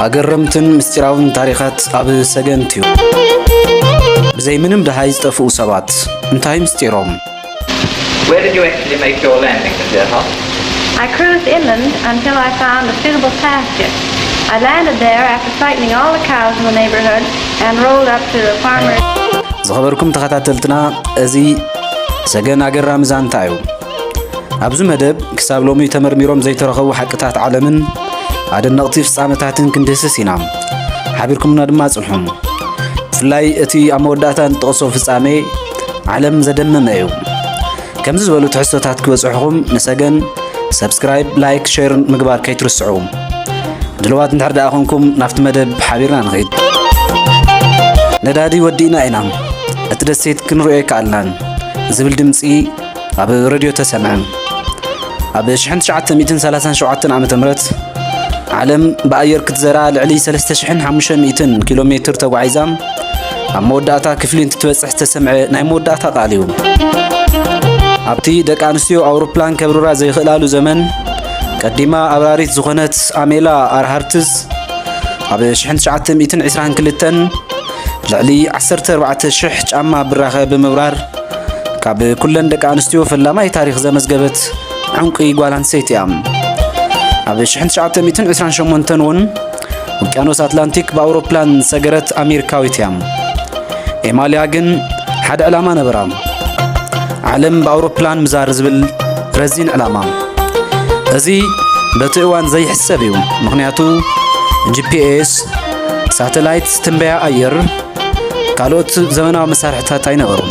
ኣገረምትን ምስጢራውን ታሪኻት ኣብ ሰገንትዩ ብዘይ ምንም ደሃይ ዝጠፍኡ ሰባት እንታይ ምስጢሮም? Where did you actually make your landing, Miss Earhart? I cruised inland until I found a suitable pasture. I landed there after frightening all the cows in the neighborhood and rolled up to the farmer's. ዝኸበርኩም ተኸታተልትና እዚ ሰገን ኣገራሚ ዛንታ እዩ። ኣብዚ መደብ ክሳብ ሎሚ ተመርሚሮም ዘይተረኸቡ ሓቅታት ዓለምን ኣደነቕቲ ፍጻመታትን ክንድህስስ ኢና። ሓቢርኩምና ድማ ጽንሑም። ብፍላይ እቲ ኣብ መወዳእታ ንጠቕሶ ፍጻሜ ዓለም ዘደመመ እዩ። ከምዚ ዝበሉ ትሕዝቶታት ክበጽሑኹም ንሰገን ሰብስክራይብ፣ ላይክ፣ ሼር ምግባር ከይትርስዑ። ድልዋት እንድሕር ደኣ ኾንኩም ናብቲ መደብ ሓቢርና ንኸይድ። ነዳዲ ወዲእና ኢና እቲ ደሴት ክንሪኦ ይከኣልናን ዝብል ድምፂ ኣብ ሬድዮ ተሰምዐ። ኣብ 1937 ዓ.ም ዓለም ብኣየር ክትዘራ ልዕሊ 3500 ኪሎ ሜትር ተጓዒዛ ኣብ መወዳእታ ክፍሊ እንትትበጽሕ ዝተሰምዐ ናይ መወዳእታ ቃል እዩ። ኣብቲ ደቂ ኣንስትዮ ኣውሮፕላን ከብርራ ዘይኽእላሉ ዘመን ቀዲማ ኣብራሪት ዝኾነት ኣሜላ ኣርሃርትዝ ኣብ 1922 ልዕሊ 14,000 ጫማ ብራኸ ብምብራር ካብ ኩለን ደቂ ኣንስትዮ ፈላማይ ታሪኽ ዘመዝገበት ዕንቂ ጓል ኣንስተይቲ እያ። ኣብ 1928 እውን ውቅያኖስ ኣትላንቲክ ብኣውሮፕላን ሰገረት ኣሜሪካዊት እያ። ኤማልያ ግን ሓደ ዕላማ ነበራ፣ ዓለም ብኣውሮፕላን ምዛር ዝብል ረዚን ዕላማ። እዚ በቲ እዋን ዘይሕሰብ እዩ፣ ምክንያቱ ጂፒኤስ፣ ሳተላይት፣ ትንበያ ኣየር ካልኦት ዘመናዊ መሳርሕታት ኣይነበሩን።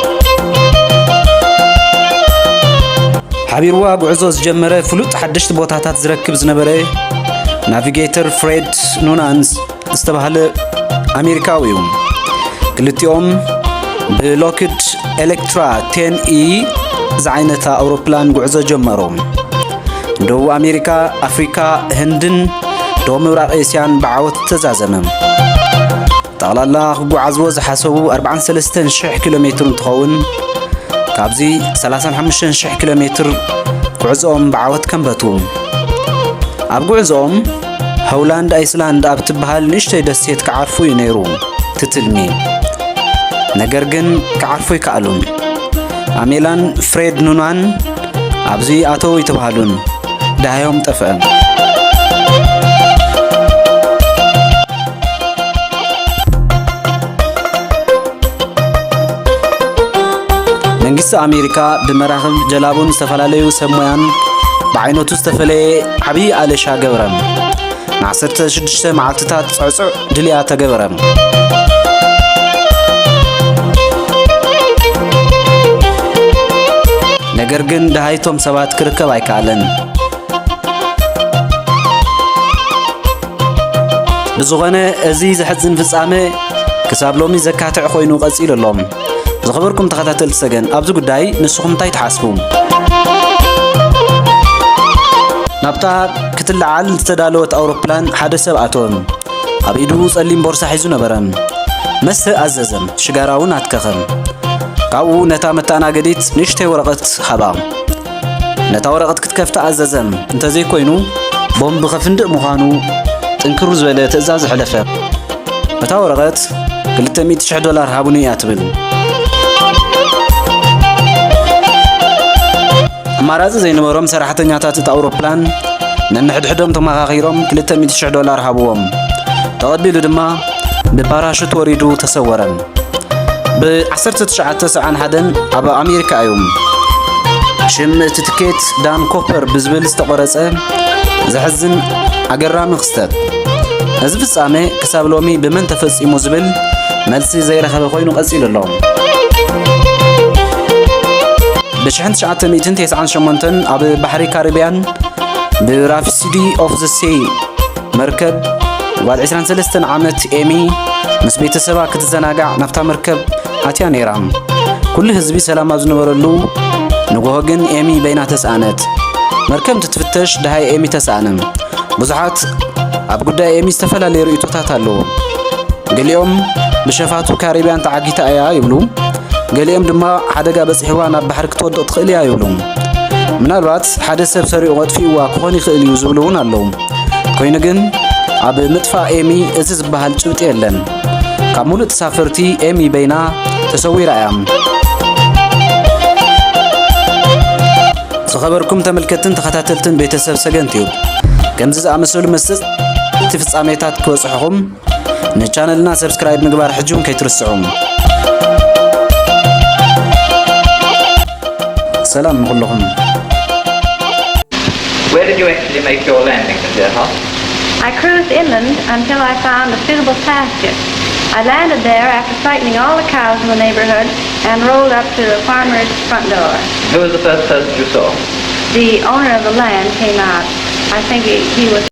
ሓቢርዋ ጉዕዞ ዝጀመረ ፍሉጥ ሓደሽቲ ቦታታት ዝረክብ ዝነበረ ናቪጌተር ፍሬድ ኑናንስ ዝተባህለ ኣሜሪካዊ እዩ። ክልቲኦም ብሎክድ ኤሌክትራ 10E ዝዓይነታ ኣውሮፕላን ጉዕዞ ጀመሩ። ደቡብ ኣሜሪካ፣ ኣፍሪካ፣ ህንድን ደቡብ ምብራቕ ኤስያን ብዓወት ተዛዘመ። ጠቕላላ ክጓዓዝዎ ዝሓሰቡ 43,000 ኪሎ ሜትር እንትኸውን ካብዚ 35,000 ኪሎ ሜትር ጉዕዞኦም ብዓወት ከንበቱ። ኣብ ጉዕዞኦም ሆላንድ ኣይስላንድ ኣብ ትበሃል ንእሽተይ ደሴት ክዓርፉ እዩ ነይሩ ትትልሚ። ነገር ግን ክዓርፉ ይከኣሉን። ኣሜላን ፍሬድ ኑናን ኣብዚ ኣተው ይተባሃሉን ዳሃዮም ጠፍአ። መንግስቲ ኣሜሪካ ብመራኽብ ጀላቡን ዝተፈላለዩ ሰብ ሞያን ብዓይነቱ ዝተፈለየ ዓብዪ ኣለሻ ገበረ። ን16 መዓልትታት ፅዕፅዕ ድልያ ተገበረ። ነገር ግን ደሃይቶም ሰባት ክርከብ ኣይከኣለን። ብዝኾነ እዚ ዝሕዝን ፍጻሜ ክሳብ ሎሚ ዘካትዕ ኮይኑ ቀፂሉ ኣሎም። ዝኸበርኩም ተኸታተልቲ ሰገን ኣብዚ ጉዳይ ንስኹም እንታይ ትሓስቡ? ናብታ ክትለዓል ዝተዳለወት ኣውሮፕላን ሓደ ሰብ ኣተወም። ኣብ ኢዱ ጸሊም ቦርሳ ሒዙ ነበረ። መስተ ኣዘዘም፣ ሽጋራ እውን ኣትከኸም። ካብኡ ነታ መተኣናገዲት ንእሽተይ ወረቐት ሃባ። ነታ ወረቐት ክትከፍታ ኣዘዘም። እንተዘይኮይኑ ቦምቢ ከፍንድእ ምዃኑ ጥንክሩ ዝበለ ትእዛዝ ሕለፈ። እታ ወረቐት $200,000 ሃቡኒ እያ ትብል። ኣማራፂ ዘይነበሮም ሰራሕተኛታት እቲ ኣውሮፕላን ነንሕድሕዶም ተመኻኺሮም $200,000 ሃብዎም። ተቐቢሉ ድማ ብፓራሹት ወሪዱ ተሰወረ። ብ1991 ኣብ ኣሜሪካ እዩ። ሽም እቲ ትኬት ዳን ኮፐር ብዝብል ዝተቆረፀ ዘሕዝን ኣገራሚ ክስተት። እዚ ፍጻሜ ክሳብ ሎሚ ብመን ተፈጺሙ ዝብል መልሲ ዘይረኸበ ኮይኑ ቀፂሉ ኣሎ። ብ1998 ኣብ ባሕሪ ካሪብያን ብራፊሲዲ ኦፍ ዘ ሲ መርከብ ጓል 23 ዓመት ኤሚ ምስ ቤተሰባ ክትዘናጋዕ ናብታ መርከብ ኣትያ ነይራ። ኩሉ ህዝቢ ሰላም ኣብ ዝነበረሉ ንጎሆ ግን ኤሚ በይና ተሰኣነት። መርከብ እንትትፍተሽ ድሃይ ኤሚ ተሰኣነ። ብዙሓት ኣብ ጉዳይ ኤሚ ዝተፈላለዩ ርእይቶታት ኣለዎ። ገሊኦም ብሸፋቱ ካሪብያን ተዓጊታ እያ ይብሉ፣ ገሊኦም ድማ ሓደጋ በፂሕዋ ናብ ባሕሪ ክትወድቕ ትኽእል እያ ይብሉ። ምናልባት ሓደ ሰብ ሰሪዑ ቀጥፊዋ ክኾን ይኽእል እዩ ዝብሉ እውን ኣለዉ። ኮይኑ ግን ኣብ ምጥፋእ ኤሚ እዚ ዝበሃል ጭብጢ የለን ካብ ሙሉእ ተሳፈርቲ ኤሚ በይና ተሰዊራ እያ ዝኸበርኩም ተመልከትን ተኸታተልትን ቤተሰብ ሰገን ቲዩብ ከምዚ ዝኣመሰሉ መስጥቲ ፍጻሜታት ክበጽሕኹም ንቻነልና ሰብስክራይብ ምግባር ሕጁም ከይትርስዑ ሰላም ንኹልኹም Where did you actually make your landing, Miss Earhart? I cruised inland until I found a suitable pasture. I landed there after frightening all the cows in the neighborhood and rolled up to the farmer's front door. Who was the first person you saw? The owner of the land came out. I think he was